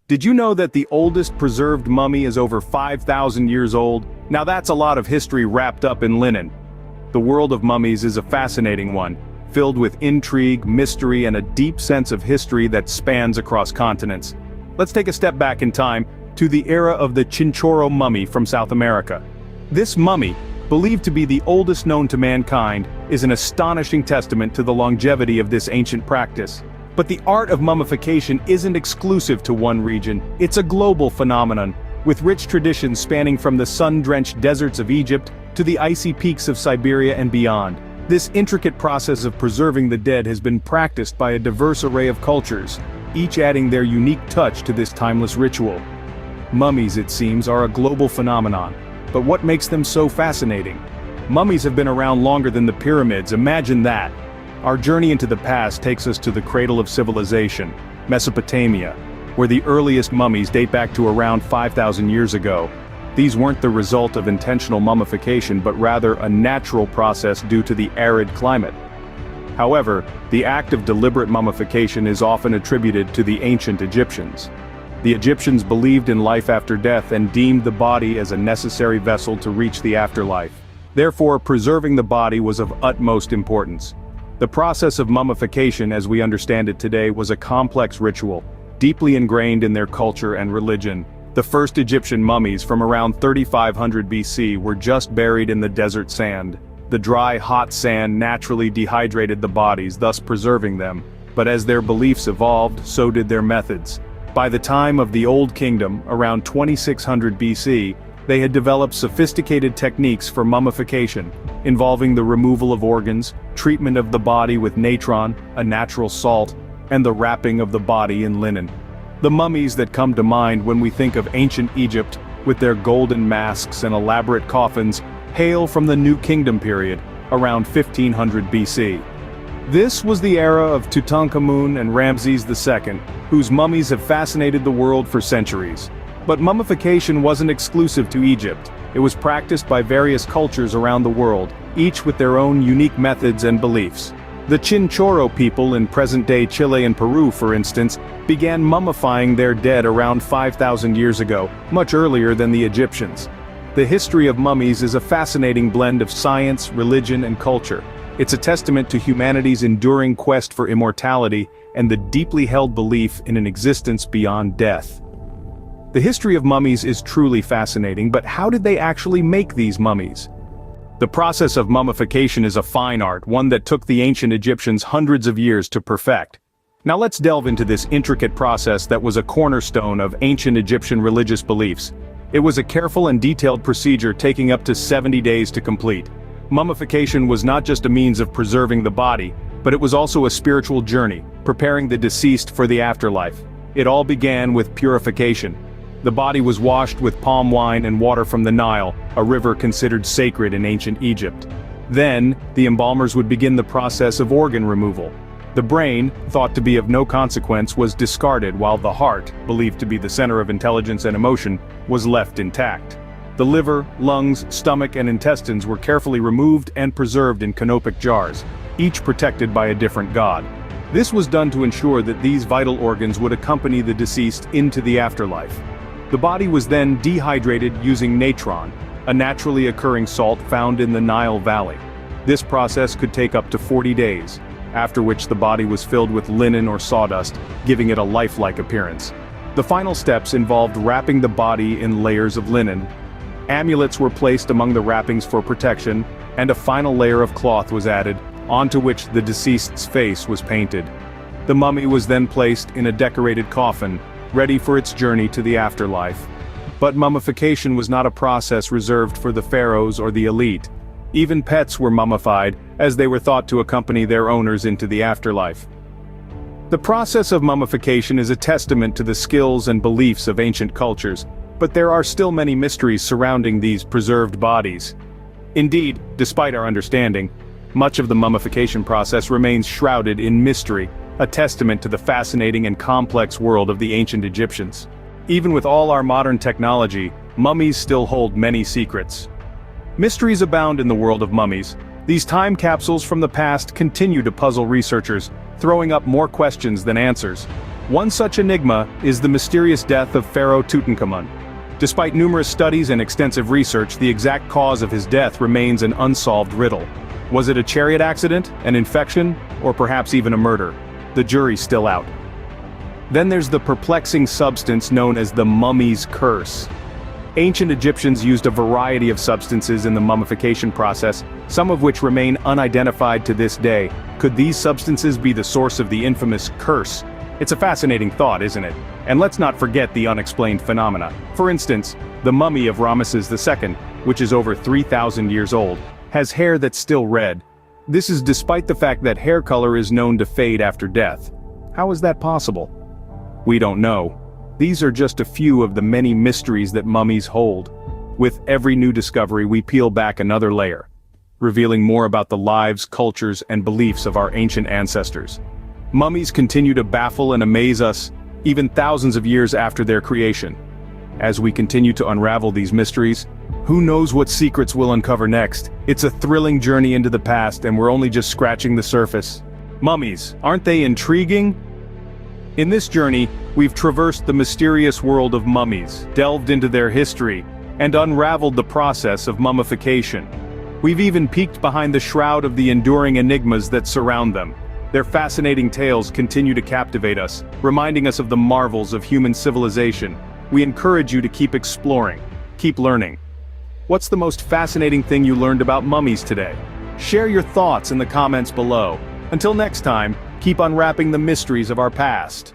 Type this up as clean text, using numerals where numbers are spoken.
Did you know that the oldest preserved mummy is over 5,000 years old? Now that's a lot of history wrapped up in linen. The world of mummies is a fascinating one, filled with intrigue, mystery, and a deep sense of history that spans across continents. Let's take a step back in time to the era of the Chinchorro mummy from South America. This mummy, believed to be the oldest known to mankind, is an astonishing testament to the longevity of this ancient practice. But the art of mummification isn't exclusive to one region, it's a global phenomenon, with rich traditions spanning from the sun-drenched deserts of Egypt to the icy peaks of Siberia and beyond. This intricate process of preserving the dead has been practiced by a diverse array of cultures, each adding their unique touch to this timeless ritual. Mummies, it seems, are a global phenomenon. But what makes them so fascinating? Mummies have been around longer than the pyramids, imagine that. Our journey into the past takes us to the cradle of civilization, Mesopotamia, where the earliest mummies date back to around 5,000 years ago. These weren't the result of intentional mummification but rather a natural process due to the arid climate. However, the act of deliberate mummification is often attributed to the ancient Egyptians. The Egyptians believed in life after death and deemed the body as a necessary vessel to reach the afterlife. Therefore, preserving the body was of utmost importance. The process of mummification as we understand it today was a complex ritual, deeply ingrained in their culture and religion. The first Egyptian mummies from around 3500 BC were just buried in the desert sand. The dry, hot sand naturally dehydrated the bodies, thus preserving them. But as their beliefs evolved, so did their methods. By the time of the Old Kingdom, around 2600 BC, they had developed sophisticated techniques for mummification, involving the removal of organs, treatment of the body with natron, a natural salt, and the wrapping of the body in linen. The mummies that come to mind when we think of ancient Egypt, with their golden masks and elaborate coffins, hail from the New Kingdom period, around 1500 BC. This was the era of Tutankhamun and Ramses II, whose mummies have fascinated the world for centuries. But mummification wasn't exclusive to Egypt. It was practiced by various cultures around the world, each with their own unique methods and beliefs. The Chinchorro people in present-day Chile and Peru, for instance, began mummifying their dead around 5,000 years ago, much earlier than the Egyptians. The history of mummies is a fascinating blend of science, religion, and culture. It's a testament to humanity's enduring quest for immortality and the deeply held belief in an existence beyond death. The history of mummies is truly fascinating, but how did they actually make these mummies? The process of mummification is a fine art, one that took the ancient Egyptians hundreds of years to perfect. Now let's delve into this intricate process that was a cornerstone of ancient Egyptian religious beliefs. It was a careful and detailed procedure taking up to 70 days to complete. Mummification was not just a means of preserving the body, but it was also a spiritual journey, preparing the deceased for the afterlife. It all began with purification. The body was washed with palm wine and water from the Nile, a river considered sacred in ancient Egypt. Then, the embalmers would begin the process of organ removal. The brain, thought to be of no consequence, was discarded while the heart, believed to be the center of intelligence and emotion, was left intact. The liver, lungs, stomach, and intestines were carefully removed and preserved in canopic jars, each protected by a different god. This was done to ensure that these vital organs would accompany the deceased into the afterlife. The body was then dehydrated using natron, a naturally occurring salt found in the Nile Valley. This process could take up to 40 days, after which the body was filled with linen or sawdust, giving it a lifelike appearance. The final steps involved wrapping the body in layers of linen. Amulets were placed among the wrappings for protection, and a final layer of cloth was added, onto which the deceased's face was painted. The mummy was then placed in a decorated coffin, ready for its journey to the afterlife. But mummification was not a process reserved for the pharaohs or the elite. Even pets were mummified, as they were thought to accompany their owners into the afterlife. The process of mummification is a testament to the skills and beliefs of ancient cultures, but there are still many mysteries surrounding these preserved bodies. Indeed, despite our understanding, much of the mummification process remains shrouded in mystery, a testament to the fascinating and complex world of the ancient Egyptians. Even with all our modern technology, mummies still hold many secrets. Mysteries abound in the world of mummies. These time capsules from the past continue to puzzle researchers, throwing up more questions than answers. One such enigma is the mysterious death of Pharaoh Tutankhamun. Despite numerous studies and extensive research, the exact cause of his death remains an unsolved riddle. Was it a chariot accident, an infection, or perhaps even a murder? The jury's still out. Then there's the perplexing substance known as the mummy's curse. Ancient Egyptians used a variety of substances in the mummification process, some of which remain unidentified to this day. Could these substances be the source of the infamous curse? It's a fascinating thought, isn't it? And let's not forget the unexplained phenomena. For instance, the mummy of Ramesses II, which is over 3,000 years old, has hair that's still red. This is despite the fact that hair color is known to fade after death. How is that possible? We don't know. These are just a few of the many mysteries that mummies hold. With every new discovery, we peel back another layer, revealing more about the lives, cultures, and beliefs of our ancient ancestors. Mummies continue to baffle and amaze us, even thousands of years after their creation. As we continue to unravel these mysteries, who knows what secrets we'll uncover next? It's a thrilling journey into the past, and we're only just scratching the surface. Mummies, aren't they intriguing? In this journey, we've traversed the mysterious world of mummies, delved into their history, and unraveled the process of mummification. We've even peeked behind the shroud of the enduring enigmas that surround them. Their fascinating tales continue to captivate us, reminding us of the marvels of human civilization. We encourage you to keep exploring, keep learning. What's the most fascinating thing you learned about mummies today? Share your thoughts in the comments below. Until next time, keep unwrapping the mysteries of our past.